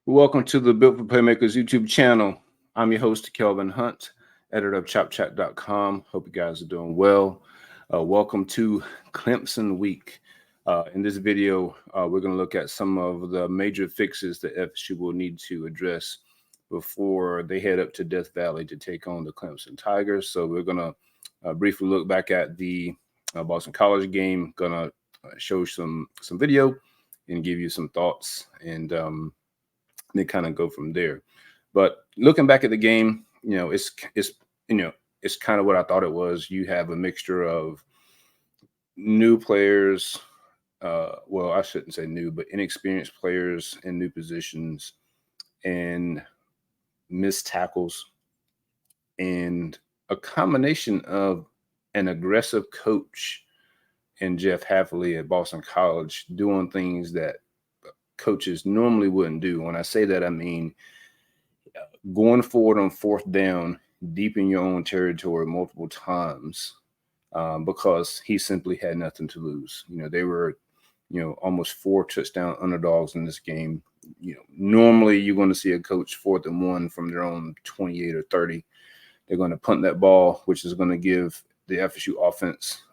Welcome to the Built for Playmakers YouTube channel. I'm your host, Kelvin Hunt, editor of ChopChat.com. Hope you guys are doing well. Welcome to Clemson Week. In this video, we're going to look at some of the major fixes that FSU will need to address before they head up to Death Valley to take on the Clemson Tigers. So we're going to briefly look back at the Boston College game, going to show some video and give you some thoughts and then kind of go from there. But looking back at the game, it's kind of what I thought it was. You have a mixture of new players. Well, I shouldn't say new, but inexperienced players in new positions and missed tackles and a combination of an aggressive coach and Jeff Hafley at Boston College doing things that coaches normally wouldn't do. When I say that, I mean going forward on fourth down, deep in your own territory multiple times, because he simply had nothing to lose. They were, almost 4 touchdown underdogs in this game. Normally you're going to see a coach 4th and 1 from their own 28 or 30. They're going to punt that ball, which is going to give the FSU offense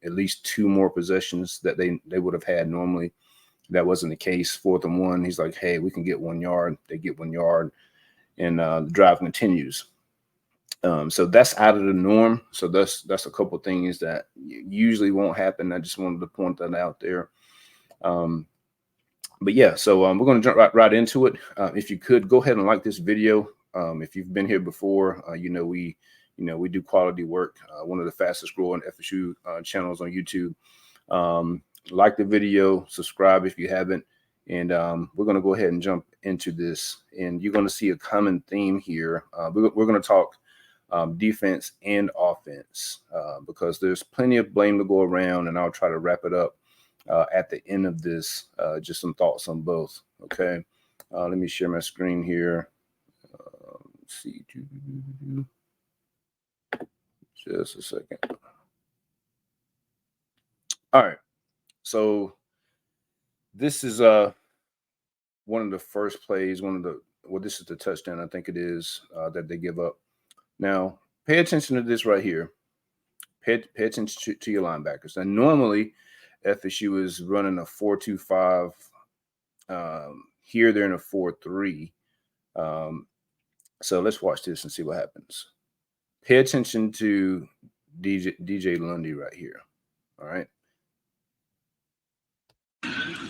at least 2 more possessions that they would have had normally. That wasn't the case. 4th and 1. He's like, hey, we can get 1 yard. They get 1 yard, and the drive continues. So that's out of the norm. So that's a couple things that usually won't happen. I just wanted to point that out there. But yeah, so we're going to jump right into it. If you could go ahead and like this video. If you've been here before, we do quality work. One of the fastest growing FSU channels on YouTube. Like the video, subscribe if you haven't, and we're going to go ahead and jump into this. And you're going to see a common theme here. We're going to talk defense and offense because there's plenty of blame to go around, and I'll try to wrap it up at the end of this. Just some thoughts on both. Okay, let me share my screen here. Let's see, just a second. All right. So this is one of the first plays, this is the touchdown, I think it is, that they give up. Now, pay attention to this right here. Pay attention to your linebackers. And normally, FSU is running a 4-2-5. Here, they're in a 4-3. So let's watch this and see what happens. Pay attention to DJ Lundy right here. All right.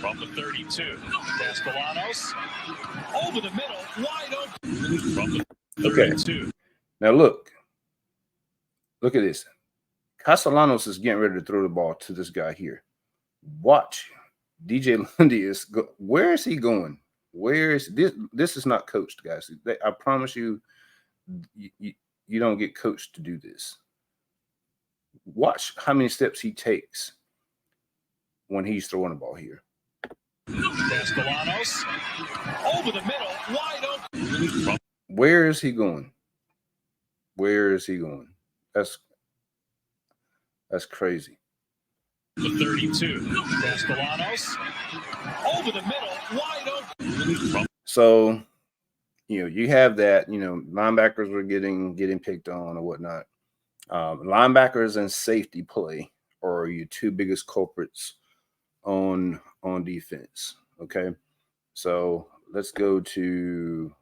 From the 32, Castellanos over the middle, wide open. From the 32. Okay. Now look at this. Castellanos is getting ready to throw the ball to this guy here. Watch. DJ Lundy where is he going? Where is this? This is not coached, guys. I promise you, you don't get coached to do this. Watch how many steps he takes when he's throwing the ball here. Castellanos over the middle, wide open. Where is he going? Where is he going? That's crazy. The 32, Castellanos over the middle, wide open. So, you have that. Linebackers were getting picked on or whatnot. Linebackers and safety play are your 2 biggest culprits on defense. Okay, so let's go to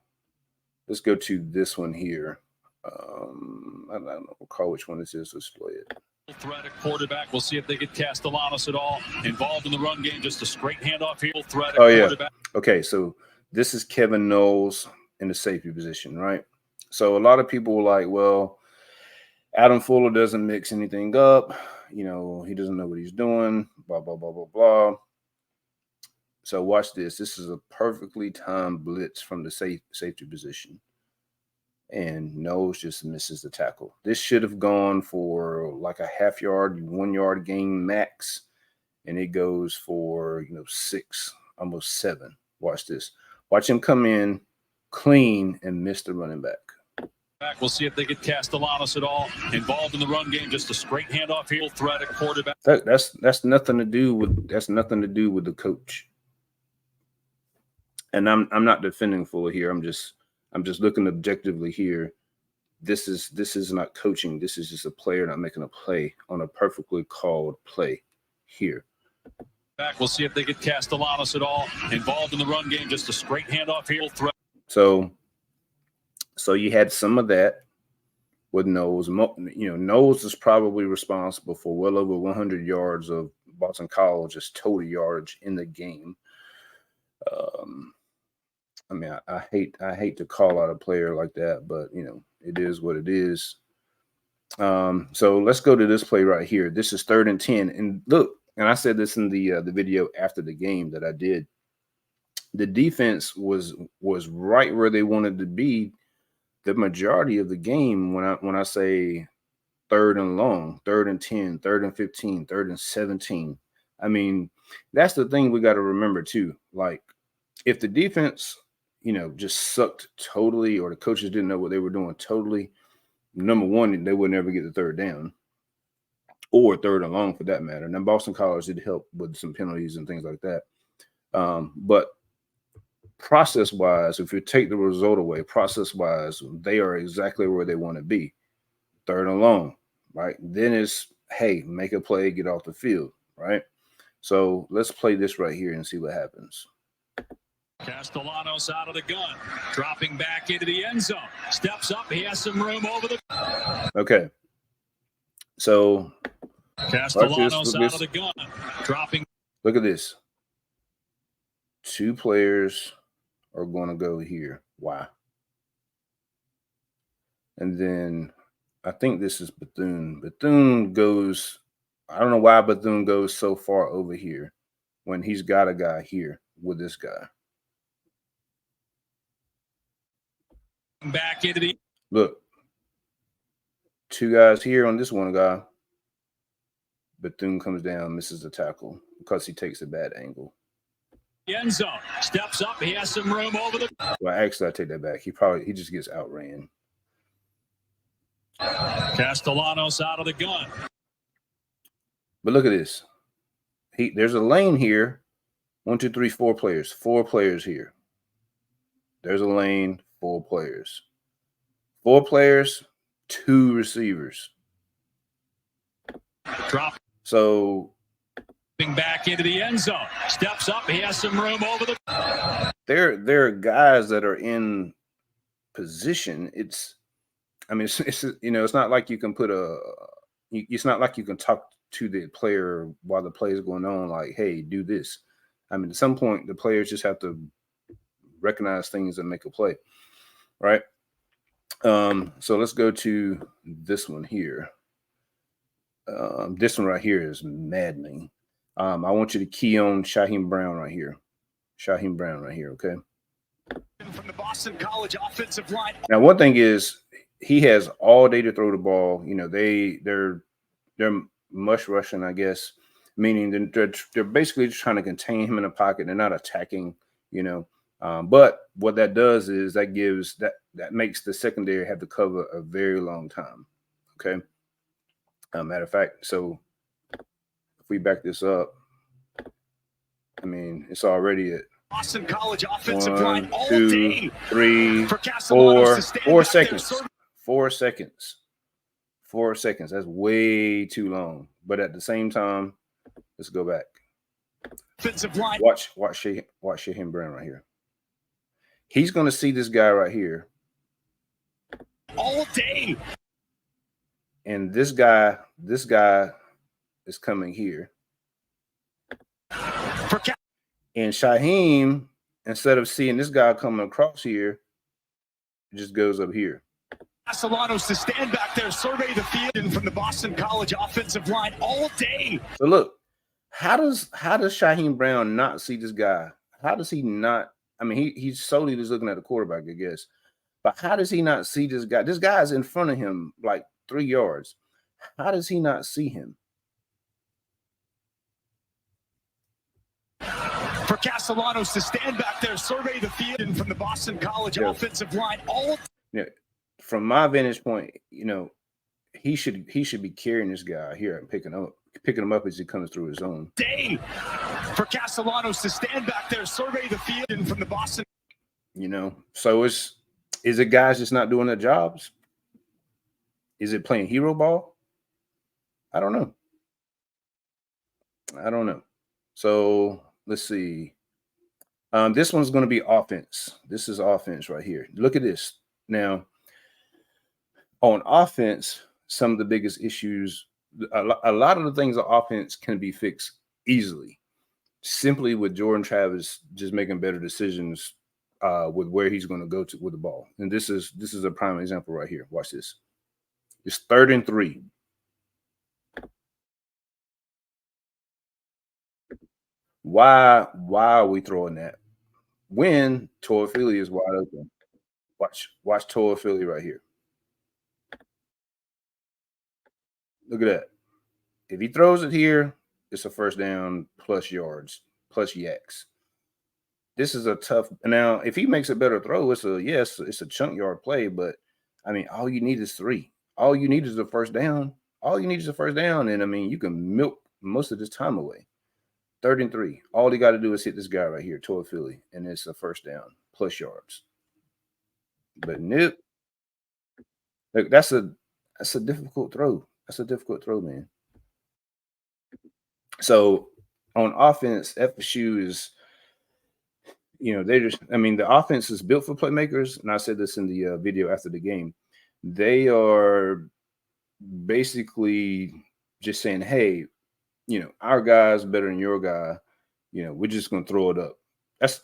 this one here. I don't recall which one this is. Let's play it. Threat at quarterback. We'll see if they get Castellanos at all involved in the run game. Just a straight handoff here. Threat at quarterback. Okay, so this is Kevin Knowles in the safety position, right? So a lot of people were like, well, Adam Fuller doesn't mix anything up. He doesn't know what he's doing, blah, blah, blah, blah, blah. So watch this. This is a perfectly timed blitz from the safety position. And Knowles just misses the tackle. This should have gone for like a half yard, 1 yard gain max. And it goes for, 6, almost 7. Watch this. Watch him come in clean and miss the running back. We'll see if they get Castellanos at all involved in the run game. Just a straight handoff here. Threat at quarterback. That's nothing to do with the coach. and I'm not defending Fuller here. I'm just looking objectively here. This is not coaching. This is just a player not making a play on a perfectly called play here. Back, we'll see if they get Castellanos at all involved in the run game. Just a straight handoff here. So you had some of that with Knowles. Knowles is probably responsible for well over 100 yards of Boston College's total yardage in the game. I mean, I hate to call out a player like that, but it is what it is. So let's go to this play right here. This is 3rd and 10, and look, and I said this in the video after the game that I did. The defense was right where they wanted to be the majority of the game. When I say 3rd and long, 3rd and 10, 3rd and 15, 3rd and 17. I mean, that's the thing we got to remember too. Like, if the defense, just sucked totally, or the coaches didn't know what they were doing totally, number one, they would never get the 3rd down, or 3rd and long for that matter. Now, Boston College did help with some penalties and things like that. But process-wise, if you take the result away, process-wise, they are exactly where they want to be. 3rd and long, right? Then it's, hey, make a play, get off the field, right? So let's play this right here and see what happens. Castellanos out of the gun, dropping back into the end zone. Steps up, he has some room over the... Okay. So Castellanos out of the gun, dropping... Look at this. 2 players are going to go here. Why? And then I think this is Bethune. Bethune goes, I don't know why Bethune goes so far over here when he's got a guy here with this guy. Back into the... Look. 2 guys here on this one guy. Bethune comes down, misses the tackle because he takes a bad angle. End zone, steps up, he has some room over the... Well, actually, I take that back. He just gets outran. Castellanos out of the gun. But look at this. There's a lane here. 1, 2, 3, 4 players. 4 players here. There's a lane, 4 players. 4 players, 2 receivers. Drop. So back into the end zone, steps up, he has some room over the... There are guys that are in position. It's not like you can it's not like you can talk to the player while the play is going on, like, hey, do this. I mean, at some point the players just have to recognize things and make a play, right? So let's go to this one here. This one right here is maddening. I want you to key on Shyheim Brown right here. Shyheim Brown right here, okay? From the Boston College offensive line. Now, one thing is he has all day to throw the ball. They're mush rushing, I guess, meaning they're basically just trying to contain him in the pocket. They're not attacking, But what that does is that makes the secondary have to cover a very long time. Okay. Matter of fact, so if we back this up, I mean, it's already at Boston College offensive 1, line all 2, day 3, for 4 seconds. 4 seconds. 4 seconds. That's way too long. But at the same time, let's go back. Offensive line. Watch Shyheim Brown right here. He's going to see this guy right here all day. And this guy is coming here. And Shyheim, instead of seeing this guy coming across here, just goes up here. Castellanos to stand back there, survey the field, and from the Boston College offensive line all day. So look, how does Shyheim Brown not see this guy? How does he not? I mean, he's solely just looking at the quarterback, I guess. But how does he not see this guy? This guy is in front of him like 3 yards. How does he not see him? For Castellanos to stand back there, survey the field, and from the Boston College offensive line all. Yeah, from my vantage point, he should be carrying this guy here and picking him up as he comes through his zone. Day for Castellanos to stand back there, survey the field, and from the Boston. You know, so is it guys just not doing their jobs? Is it playing hero ball? I don't know. I don't know. So let's see. This one's going to be offense. This is offense right here. Look at this. Now, on offense, some of the biggest issues, a lot of the things on offense can be fixed easily, simply with Jordan Travis just making better decisions with where he's going to go to with the ball. And this is a prime example right here. Watch this. It's 3rd and 3. Why are we throwing that? When Toa Philly is wide open. Watch Toa Philly right here. Look at that. If he throws it here, it's a first down plus yards, plus yaks. This is a tough. Now, if he makes a better throw, it's a chunk yard play, but I mean, all you need is 3. All you need is a first down. All you need is a first down. And I mean, you can milk most of this time away. 3rd and 3. All you got to do is hit this guy right here, Toa Philly, and it's a first down plus yards. But nope. Look, that's a difficult throw. That's a difficult throw, man. So on offense, FSU is, the offense is built for playmakers. And I said this in the video after the game. They are basically just saying, hey, our guy's better than your guy. We're just going to throw it up. That's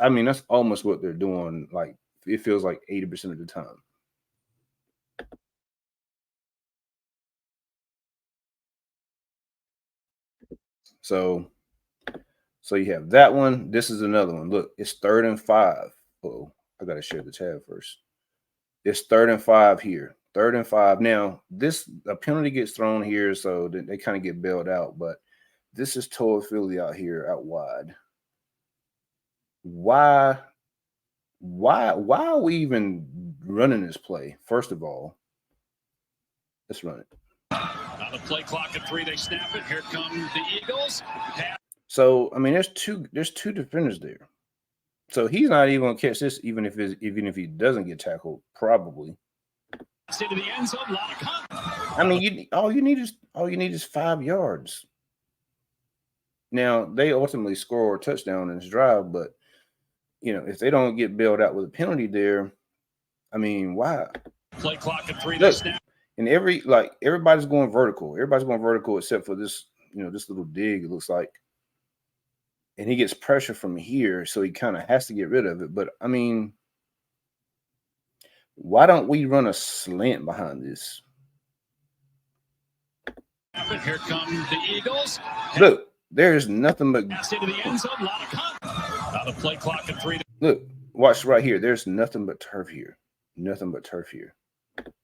almost what they're doing. Like, it feels like 80% of the time. So you have that one. This is another one. Look, it's 3rd and 5. Oh, I got to share the tab first. It's 3rd and 5 here. 3rd and 5. Now, a penalty gets thrown here, so they kind of get bailed out. But this is Toa Philly out here, out wide. Why are we even running this play? First of all, let's run it. On the play clock at 3, they snap it. Here come the Eagles. So, I mean, there's two defenders there. So he's not even going to catch this, even if he doesn't get tackled, probably. Into the end zone, a lot of contact. I mean, all you need is 5 yards. Now, they ultimately score a touchdown in this drive, but if they don't get bailed out with a penalty there, I mean, why? Play clock at 3. Look, and everybody's going vertical. Everybody's going vertical except for this, this little dig, it looks like. And he gets pressure from here, so he kind of has to get rid of it. But I mean, why don't we run a slant behind this? Here come the Eagles. Look, there's nothing but into the end zone, a lot of contact. On the play clock at 3. Look, watch right here. There's nothing but turf here. Nothing but turf here.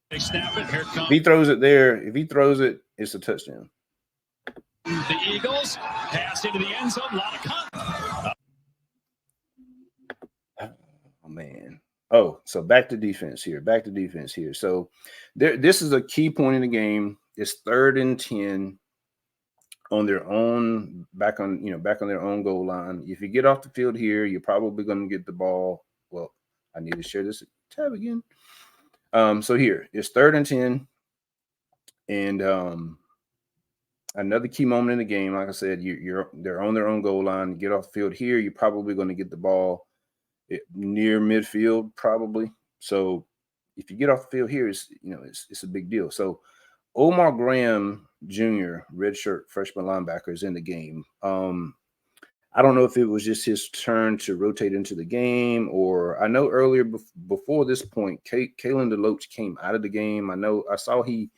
They snap it. Here comes. If he throws it there, it's a touchdown. The Eagles pass into the end zone, a lot of contact. Oh man. Oh, so back to defense here. So this is a key point in the game. It's 3rd and 10 on their own, back on their own goal line. If you get off the field here, you're probably going to get the ball. Well, I need to share this tab again. So here it's 3rd and 10, and another key moment in the game. Like I said, they're on their own goal line. You get off the field here, you're probably going to get the ball near midfield, probably. So if you get off the field here, it's a big deal. So Omar Graham Jr., redshirt freshman linebacker, is in the game. I don't know if it was just his turn to rotate into the game, or I know earlier before this point, Kalen DeLoach came out of the game. I saw he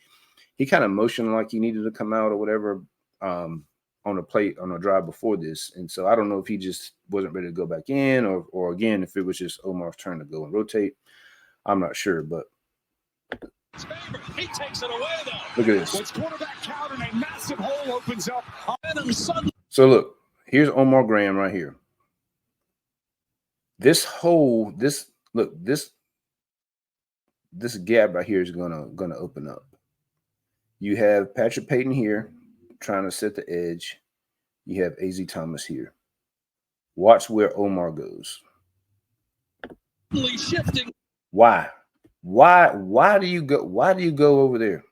kind of motioned like he needed to come out or whatever on a drive before this. And so I don't know if he just wasn't ready to go back in, or again, if it was just Omar's turn to go and rotate. I'm not sure, but he takes it away though. Look at this. With quarterback count and a massive hole opens up. So look, here's Omar Graham right here. This hole, this gap right here is gonna open up. You have Patrick Payton here trying to set the edge. You have AZ Thomas here. Watch where Omar goes. Shifting. Why? Why do you go? Why do you go over there?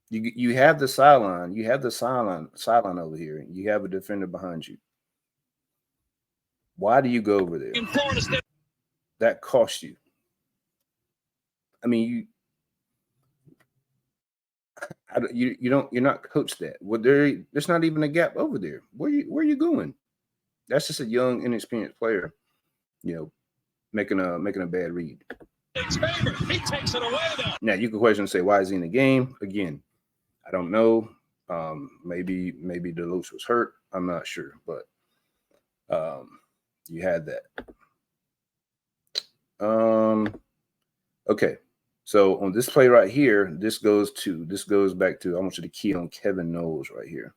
You have the sideline. You have the sideline over here. You have a defender behind you. Why do you go over there? In Florida State. That costs you. I mean, you're not coached that. Well, there's not even a gap over there. Where you going? That's just a young, inexperienced player, making a bad read. He takes it away though. Now you can question and say, why is he in the game? Again, I don't know. Maybe Delos was hurt. I'm not sure, but you had that. Okay. So on this play right here, this goes back to, I want you to key on Kevin Knowles right here.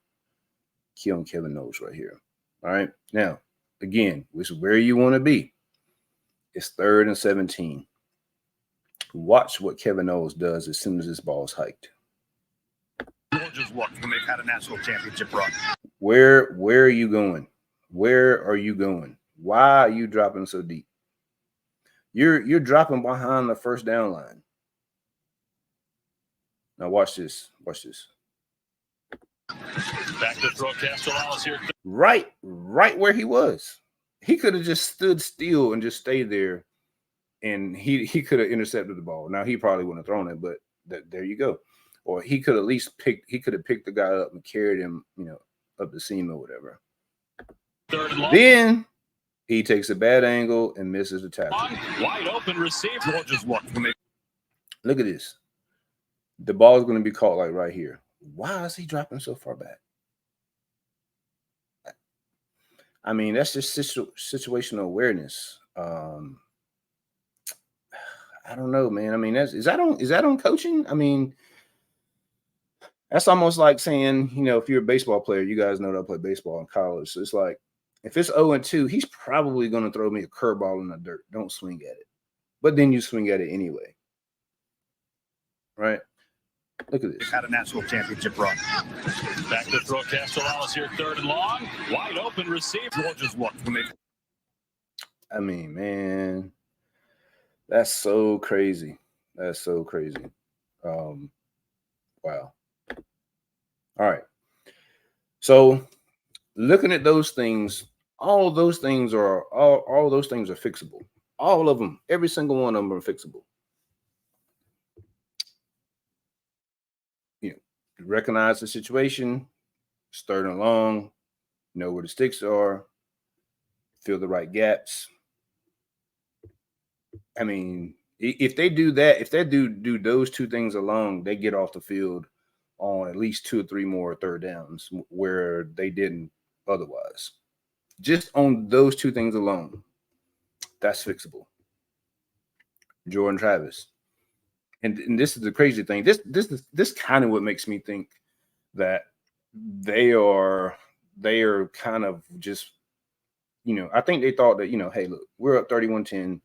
Key on Kevin Knowles right here. All right. Now, again, this is where you want to be. It's 3rd and 17. Watch what Kevin Knowles does as soon as this ball is hiked. Georgia's look when they've had a national championship run. Where are you going? Where are you going? Why are you dropping so deep? You're dropping behind the first down line. Now watch this. Watch this. Back to throw Castellanos here. Right where he was. He could have just stood still and just stayed there, and he could have intercepted the ball. Now he probably wouldn't have thrown it, but there you go. Or he could at least picked the guy up and carried him, up the seam or whatever. 3rd and long. Then he takes a bad angle and misses the tackle. Wide open receiver. Georgia's look when they. Look at this. The ball is going to be caught like right here. Why is he dropping so far back? I mean, that's just situational awareness. I don't know, man. I mean, is that on coaching? I mean, that's almost like saying, if you're a baseball player, you guys know that I play baseball in college. So it's like, if it's 0-2, he's probably going to throw me a curveball in the dirt. Don't swing at it. But then you swing at it anyway. Right? Look at this. Had a national championship run. Back to throw Castellanos here, 3rd and long. Wide open receiver. Georgia's look when they. I mean, man, that's so crazy. That's so crazy. Wow. All right. So looking at those things, all those things are fixable. All of them, every single one of them are fixable. Recognize the situation, start and long, know where the sticks are, fill the right gaps. I mean, if they do that, if they do those two things alone, they get off the field on at least 2 or 3 more 3rd downs where they didn't otherwise. Just on those two things alone, that's fixable. Jordan Travis. And this is the crazy thing. This kind of what makes me think that they are kind of just, I think they thought that, hey, look, we're up 31-10.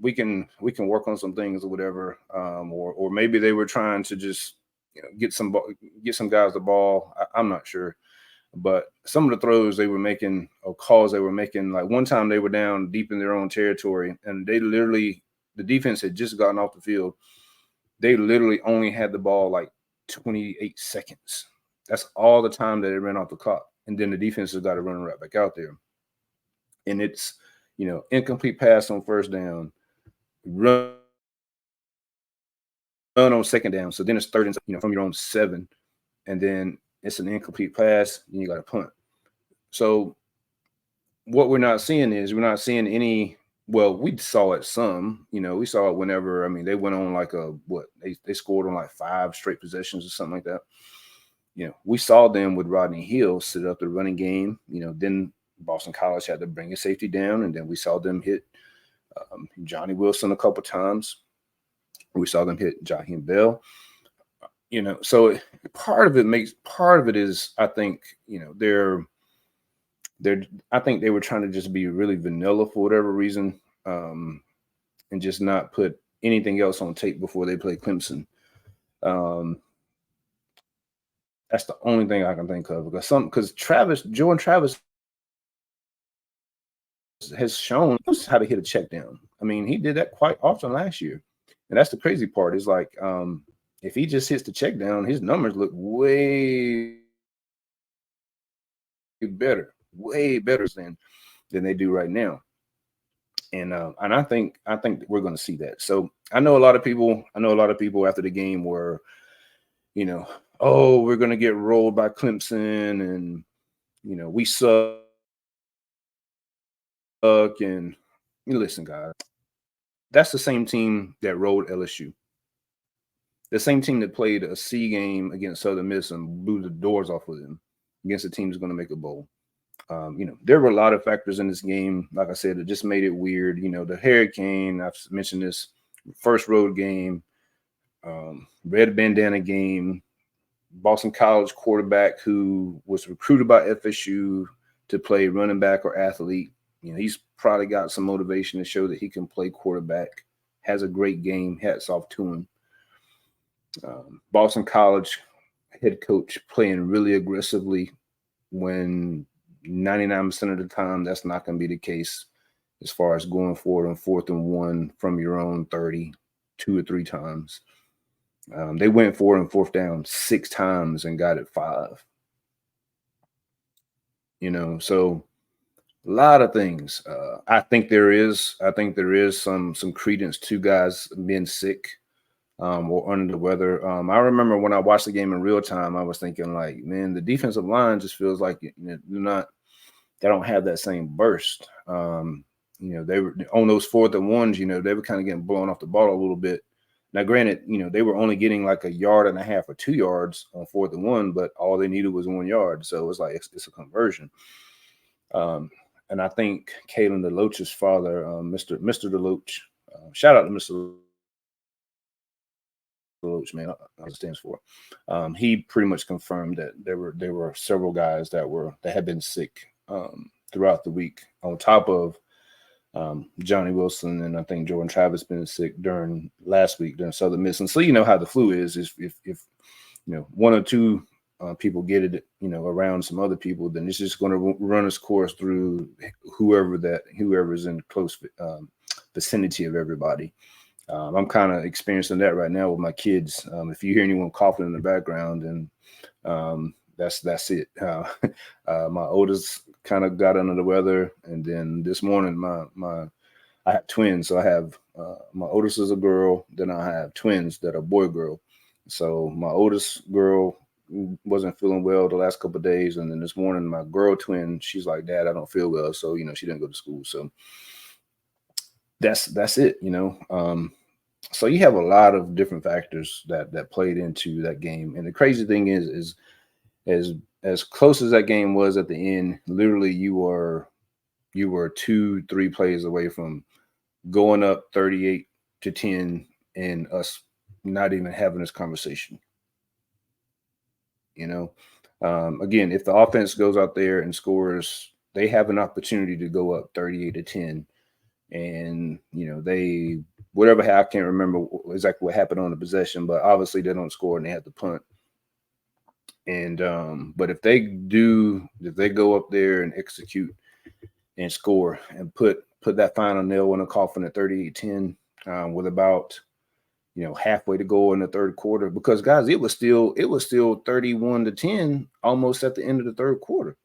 We can work on some things or whatever. Or maybe they were trying to just get some guys the ball. I'm not sure. But some of the throws they were making or calls they were making, like one time they were down deep in their own territory and the defense had just gotten off the field. They literally only had the ball like 28 seconds. That's all the time that they ran off the clock. And then the defense has got to run right back out there. And it's, incomplete pass on 1st down, run on 2nd down. So then it's 3rd and, from your own 7. And then it's an incomplete pass and you got to punt. So what we're not seeing any. Well, we saw it some, we saw it whenever, they went on like they scored on like 5 straight possessions or something like that. We saw them with Rodney Hill set up the running game, then Boston College had to bring his safety down. And then we saw them hit Johnny Wilson a couple times. We saw them hit Jaheim Bell, so part of it is, I think, I think they were trying to just be really vanilla for whatever reason, and just not put anything else on tape before they play Clemson. That's the only thing I can think of, because Jordan Travis has shown how to hit a check down. I mean, he did that quite often last year. And that's the crazy part is like, if he just hits the check down, his numbers look way better than they do right now. And I think we're going to see that. So I know a lot of people after the game were, oh, we're going to get rolled by Clemson, and we suck. And listen, guys, that's the same team that rolled LSU. The same team that played a C game against Southern Miss and blew the doors off of them against a team that's going to make a bowl. There were a lot of factors in this game. Like I said, it just made it weird. The hurricane, I've mentioned this, first road game, red bandana game, Boston College quarterback who was recruited by FSU to play running back or athlete. He's probably got some motivation to show that he can play quarterback, has a great game, hats off to him. Boston College head coach playing really aggressively when 99% of the time that's not going to be the case as far as going forward on 4th and 1 from your own 30 2 or 3 times. They went for it on 4th down 6 times and got it 5. So a lot of things. I think there is some credence to guys being sick or under the weather. I remember when I watched the game in real time, I was thinking like, man, the defensive line just feels like they don't have that same burst. They were on those 4th and 1s, they were kind of getting blown off the ball a little bit. Now, granted, they were only getting like 1.5 yards or 2 yards on 4th and 1, but all they needed was 1 yard. So it's like it's a conversion. And I think Kalen DeLoach's father, Mr. DeLoach, shout out to Mr. DeLoach, man, it stands for. He pretty much confirmed that there were several guys that had been sick throughout the week, on top of Johnny Wilson, and I think Jordan Travis been sick during last week during Southern Miss. And so how the flu is if 1 or 2 people get it, around some other people, then it's just going to run its course through whoever's in close vicinity of everybody. I'm kind of experiencing that right now with my kids. If you hear anyone coughing in the background, then that's it. My oldest kind of got under the weather, and then this morning I have twins, so I have my oldest is a girl, then I have twins that are boy girl. So my oldest girl wasn't feeling well the last couple of days, and then this morning my girl twin, she's like, Dad, I don't feel well, so she didn't go to school. So that's it. So you have a lot of different factors that played into that game. And the crazy thing is as close as that game was at the end, literally you were 2-3 plays away from going up 38-10 and us not even having this conversation. Again, if the offense goes out there and scores, they have an opportunity to go up 38-10. And, they, whatever, I can't remember exactly what happened on the possession, but obviously they don't score and they have to punt. And, but if they go up there and execute and score and put that final nail in the coffin at 38-10, with about, halfway to go in the third quarter, because guys, it was still 31-10 almost at the end of the third quarter.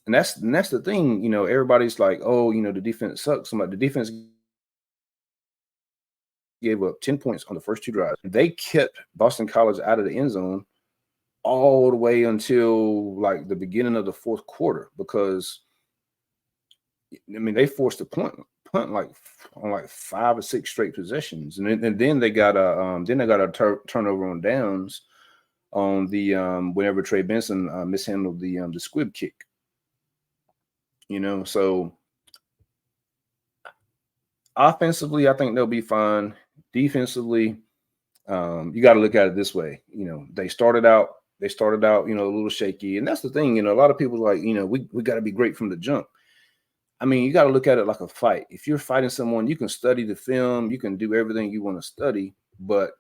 And that's the thing, everybody's like, oh, the defense sucks. The defense gave up 10 points on the first 2 drives. They kept Boston College out of the end zone all the way until like the beginning of the fourth quarter, because they forced a punt like on like 5 or 6 straight possessions, and then they got a turnover on downs on the whenever Trey Benson mishandled the squib kick. So offensively, I think they'll be fine. Defensively, you got to look at it this way. They started out, a little shaky, and that's the thing. A lot of people are like, we got to be great from the jump. You got to look at it like a fight. If you're fighting someone, you can study the film, you can do everything you want to study, but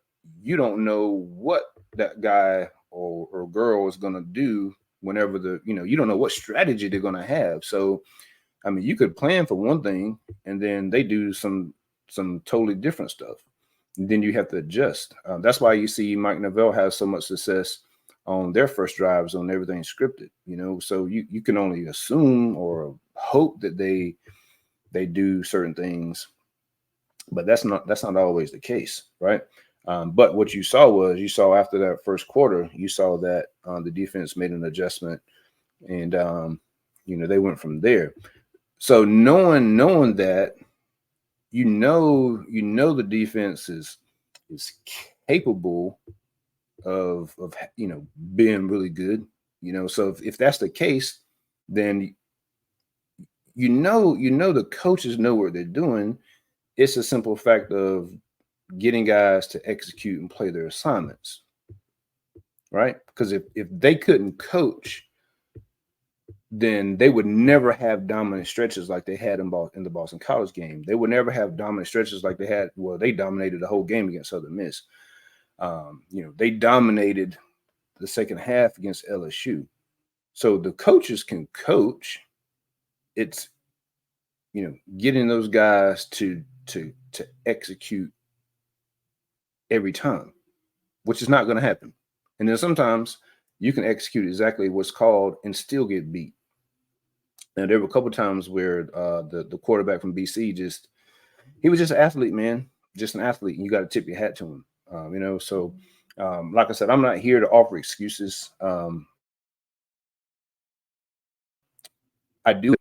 you don't know what that guy or girl is going to do whenever you don't know what strategy they're going to have. So I mean, you could plan for one thing and then they do some totally different stuff. And then you have to adjust. That's why you see Mike Novell has so much success on their first drives on everything scripted, so you can only assume or hope that they do certain things, but that's not always the case, right? But what you saw after that first quarter, you saw that the defense made an adjustment, and they went from there. So knowing that, the defense is capable of being really good. So if that's the case, then the coaches know what they're doing. It's a simple fact of getting guys to execute and play their assignments, right? Because if they couldn't coach, then they would never have dominant stretches like they had in the Boston College game. They would never have dominant stretches like they had. Well, they dominated the whole game against Southern Miss. They dominated the second half against LSU. So the coaches can coach. It's getting those guys to execute every time, which is not going to happen. And then sometimes you can execute exactly what's called and still get beat. And there were a couple of times where the quarterback from BC he was just an athlete, man, just an athlete, and you got to tip your hat to him. So like I said, I'm not here to offer excuses. I do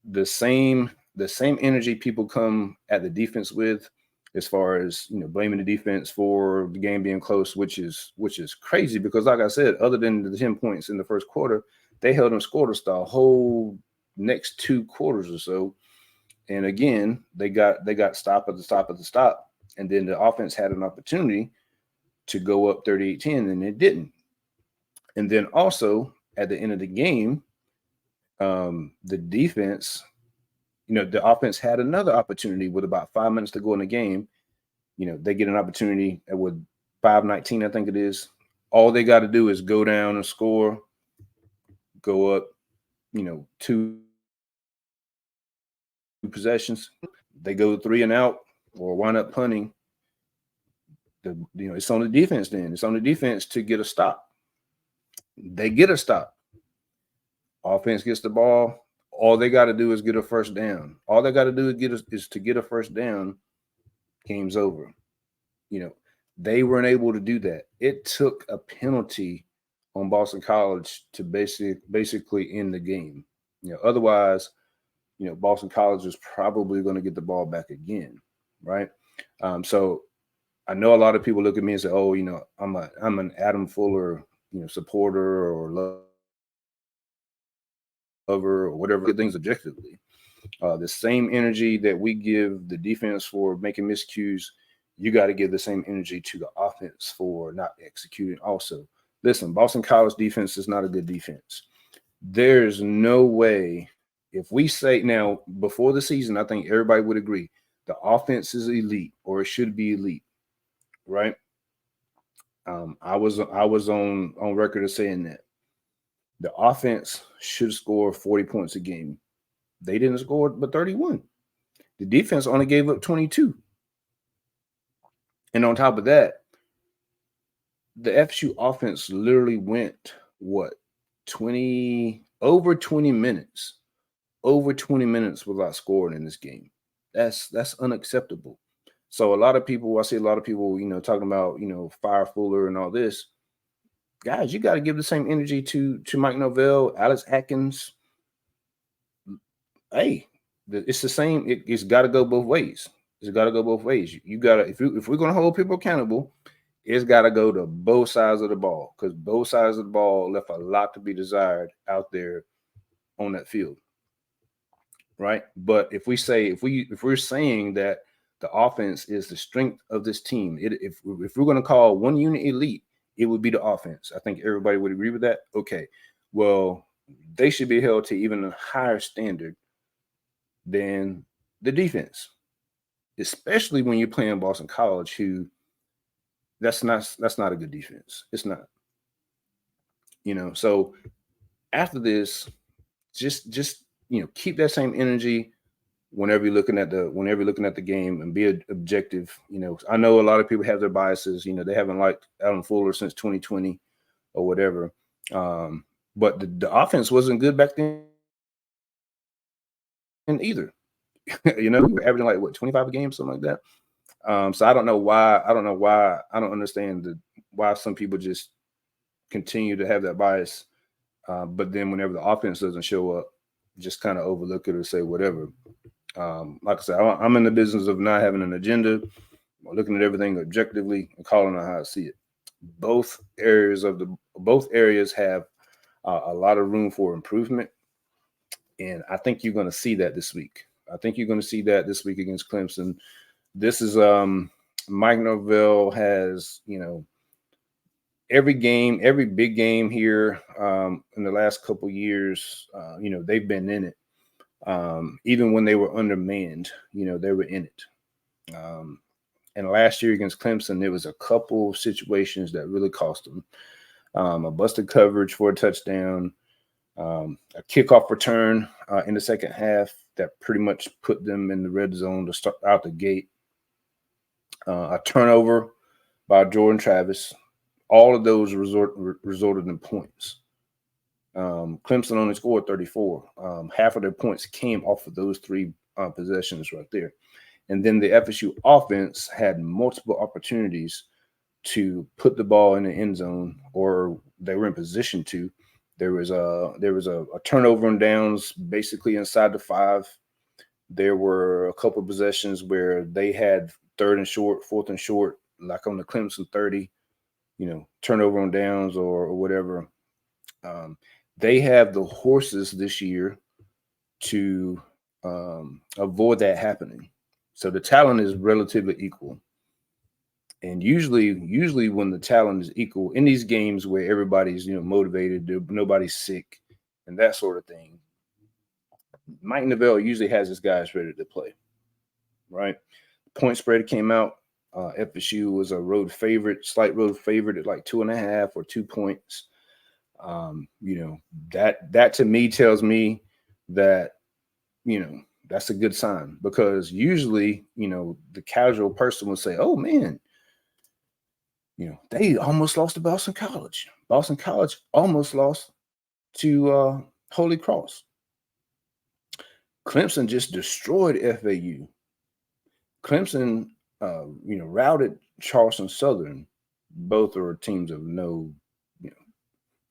the same energy people come at the defense with, as far as blaming the defense for the game being close, which is crazy, because like I said, other than the 10 points in the first quarter, they held them scoreless the whole next 2 quarters or so. And again, they got stop at the stop, and then the offense had an opportunity to go up 38-10, and it didn't. And then also at the end of the game, the defense, the offense had another opportunity with about 5 minutes to go in the game. They get an opportunity with 5:19, I think it is. All they got to do is go down and score, go up, 2 possessions. They go 3 and out or wind up punting. It's on the defense then. It's on the defense to get a stop. They get a stop. Offense gets the ball. All they got to do is get a first down. All they got to do is to get a first down. Game's over. They weren't able to do that. It took a penalty on Boston College to basically end the game. Otherwise, Boston College is probably going to get the ball back again, right? So I know a lot of people look at me and say, "Oh, I'm an Adam Fuller, supporter or lover or whatever things objectively." The same energy that we give the defense for making miscues, you got to give the same energy to the offense for not executing also. Listen, Boston College defense is not a good defense. There's no way, if we say now before the season, I think everybody would agree the offense is elite, or it should be elite, right? I was on record as saying that the offense should score 40 points a game. They didn't score but 31. The defense only gave up 22. And on top of that, the FSU offense literally went over 20 minutes without scoring in this game. That's unacceptable. So I see a lot of people, talking about, fire Fuller and all this. Guys, you got to give the same energy to Mike Novell, Alex Atkins. Hey, it's the same. It's got to go both ways. It's got to go both ways. You got to, if we're going to hold people accountable, it's got to go to both sides of the ball, because both sides of the ball left a lot to be desired out there on that field, right? But if we're saying that the offense is the strength of this team, if we're going to call one unit elite, it would be the offense. I think everybody would agree with that. Okay, well, they should be held to even a higher standard than the defense, especially when you're playing Boston College, who that's not a good defense. It's not. So after this, just keep that same energy whenever you're looking at the game, and be objective. I know a lot of people have their biases. They haven't liked Adam Fuller since 2020 or whatever. But the offense wasn't good back then either. We were averaging like 25 a game, something like that. So I don't know why. I don't understand why some people just continue to have that bias. But then whenever the offense doesn't show up, just kind of overlook it or say whatever. Like I said, I'm in the business of not having an agenda, looking at everything objectively and calling on how I see it. Both areas have a lot of room for improvement, and I think you're going to see that this week. I think you're going to see that this week against Clemson. This is Mike Norvell has every big game here in the last couple years. They've been in it. Even when they were undermanned, they were in it. And last year against Clemson, there was a couple situations that really cost them. A busted coverage for a touchdown, a kickoff return in the second half that pretty much put them in the red zone to start out the gate. A turnover by Jordan Travis. All of those resulted in points. Clemson only scored 34. Half of their points came off of those three possessions right there. And then the FSU offense had multiple opportunities to put the ball in the end zone, or they were in position to. There was a turnover and downs basically inside the 5. There were a couple of possessions where they had 3rd and short, 4th and short, like on the Clemson 30, turnover on downs or whatever. They have the horses this year to avoid that happening. So the talent is relatively equal. And usually when the talent is equal in these games where everybody's, motivated, nobody's sick and that sort of thing, Mike Norvell usually has his guys ready to play, right? Point spread came out. FSU was a slight road favorite at like 2.5 or 2 points. That to me tells me that, that's a good sign, because usually, the casual person will say, oh man, they almost lost to Boston College. Boston College almost lost to Holy Cross. Clemson just destroyed FAU. Clemson, routed Charleston Southern. Both are teams of no,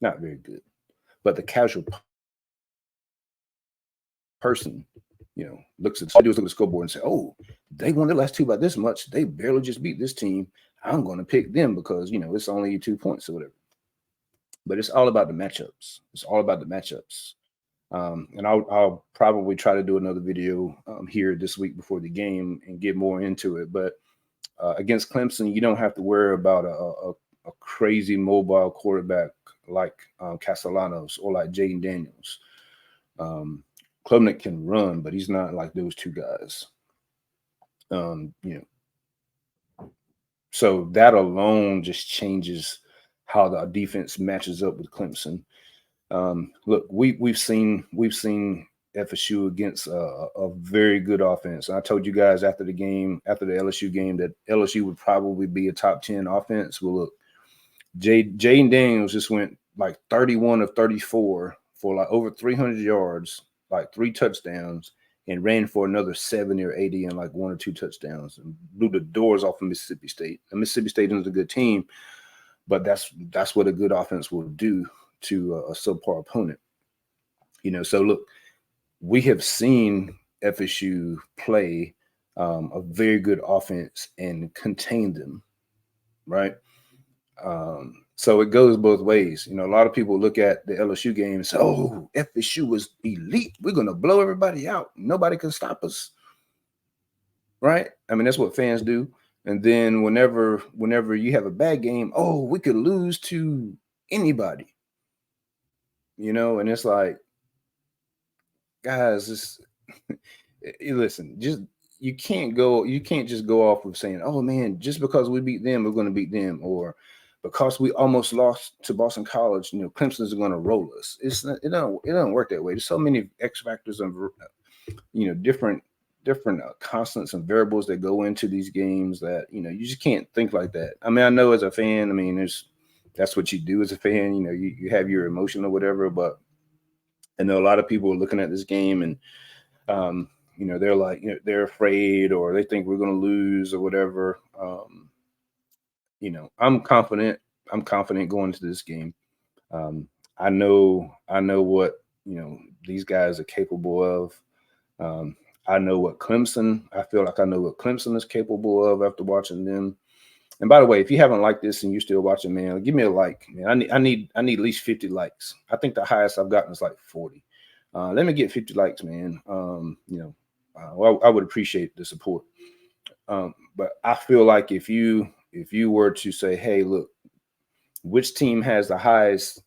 not very good. But the casual person, looks at the scoreboard and say, oh, they won the last 2 by this much. They barely just beat this team. I'm going to pick them because, it's only 2 points or whatever. But it's all about the matchups. And I'll probably try to do another video here this week before the game and get more into it. But against Clemson, you don't have to worry about a crazy mobile quarterback like Castellanos or like Jaden Daniels. Klubnik can run, but he's not like those 2 guys. So that alone just changes how the defense matches up with Clemson. Look, we've seen FSU against a very good offense. I told you guys after the LSU game, that LSU would probably be a top 10 offense. Well, look, Jaden Daniels just went like 31 of 34 for like over 300 yards, like 3 touchdowns, and ran for another 70 or 80 and like 1 or 2 touchdowns, and blew the doors off of Mississippi State. And Mississippi State is a good team, but that's what a good offense will do to a subpar opponent. So look, we have seen FSU play a very good offense and contain them, right? So it goes both ways. A lot of people look at the LSU game and say, oh, FSU was elite. We're going to blow everybody out. Nobody can stop us, right? I mean, that's what fans do. And then whenever you have a bad game, oh, we could lose to anybody. And it's like, guys, listen, you can't just go off of saying, oh man, just because we beat them, we're going to beat them, or because we almost lost to Boston College, Clemson's going to roll us. It don't work that way. There's so many X factors and different constants and variables that go into these games that you just can't think like that. I mean, I know as a fan, I mean, that's what you do as a fan. You have your emotion or whatever, but I know a lot of people are looking at this game and they're like, they're afraid or they think we're going to lose or whatever. I'm confident. I'm confident going into this game. I know what these guys are capable of. I know what Clemson. I feel like I know what Clemson is capable of after watching them. And by the way, if you haven't liked this and you're still watching, man, give me a like. Man, I need at least 50 likes. I think the highest I've gotten is like 40. Let me get 50 likes, man. I would appreciate the support. But I feel like if you were to say, hey, look, which team has the highest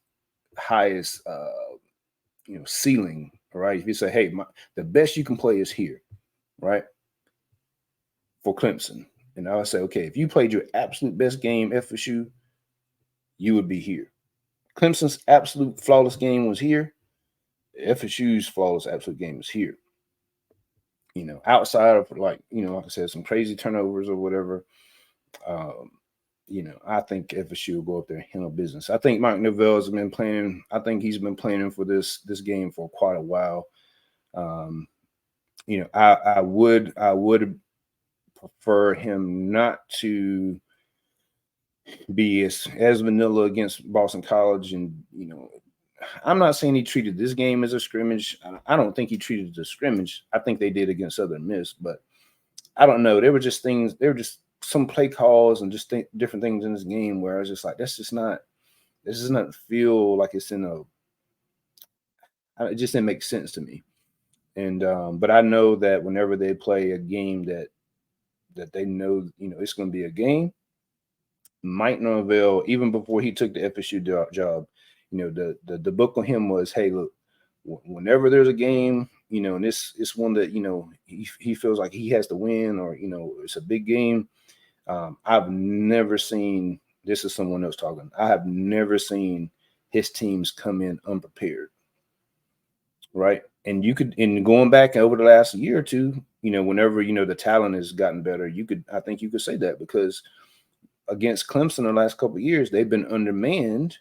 ceiling, right? If you say, hey, the best you can play is here, right? For Clemson. And I would say, okay, if you played your absolute best game, FSU, you would be here. Clemson's absolute flawless game was here. FSU's flawless absolute game is here. Outside of like I said, some crazy turnovers or whatever, I think FSU will go up there and handle business. I think Mike Norvell has been playing. I think he's been planning for this game for quite a while. I would prefer him not to be as vanilla against Boston College. And, I'm not saying he treated this game as a scrimmage. I don't think he treated it as a scrimmage. I think they did against Southern Miss, but I don't know. There were just some play calls and just different things in this game where I was just like, this does not feel like it's it just didn't make sense to me. And, but I know that whenever they play a game that they know, it's going to be a game, Mike Norvell, even before he took the FSU job, the book on him was, hey, look, whenever there's a game, and it's one that, he feels like he has to win or, it's a big game. I've never seen, this is someone else talking, I have never seen his teams come in unprepared. Right. And in going back over the last year or two, whenever, the talent has gotten better, I think you could say that because against Clemson the last couple of years, they've been undermanned,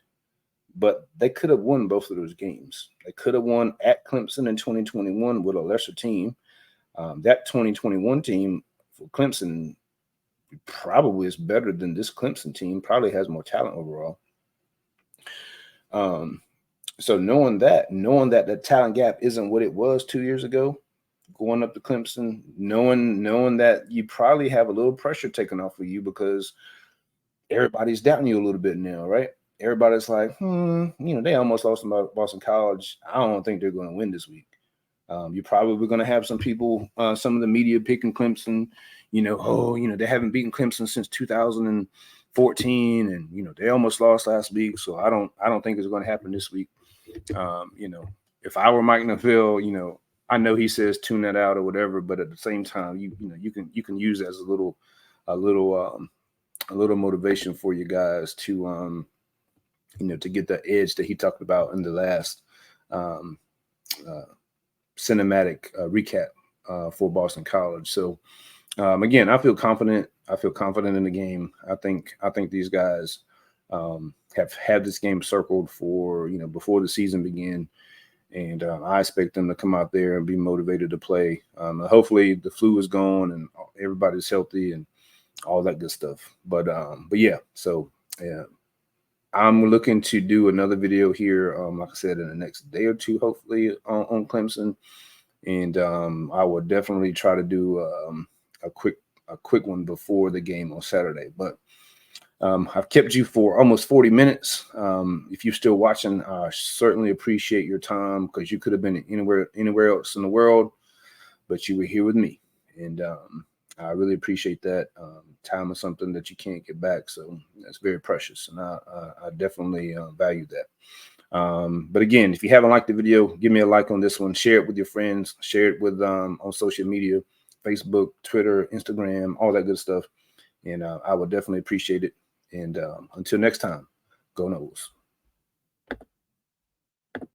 but they could have won both of those games. They could have won at Clemson in 2021 with a lesser team. That 2021 team for Clemson probably is better than this Clemson team, probably has more talent overall. So knowing that the talent gap isn't what it was 2 years ago, going up to Clemson, knowing that you probably have a little pressure taken off of you because everybody's doubting you a little bit now, right? Everybody's like, they almost lost to Boston College. I don't think they're going to win this week. You're probably going to have some people, some of the media picking Clemson, they haven't beaten Clemson since 2014, and they almost lost last week. So I don't think it's going to happen this week. If I were Mike Norvell, I know he says tune that out or whatever, but at the same time, you can use it as a little motivation for you guys to to get the edge that he talked about in the last cinematic recap for Boston College. So again, I feel confident. I feel confident in the game. I think these guys have had this game circled for before the season began, and I expect them to come out there and be motivated to play. Hopefully, the flu is gone and everybody's healthy and all that good stuff. But yeah, so yeah, I'm looking to do another video here, like I said, in the next day or two, hopefully on Clemson, and I will definitely try to do a quick one before the game on Saturday. But I've kept you for almost 40 minutes. If you're still watching, I certainly appreciate your time because you could have been anywhere else in the world, but you were here with me, and I really appreciate that. Time is something that you can't get back, so that's very precious, and I definitely value that. But again, if you haven't liked the video, give me a like on this one. Share it with your friends. Share it with on social media, Facebook, Twitter, Instagram, all that good stuff, and I would definitely appreciate it. And until next time, go Noles.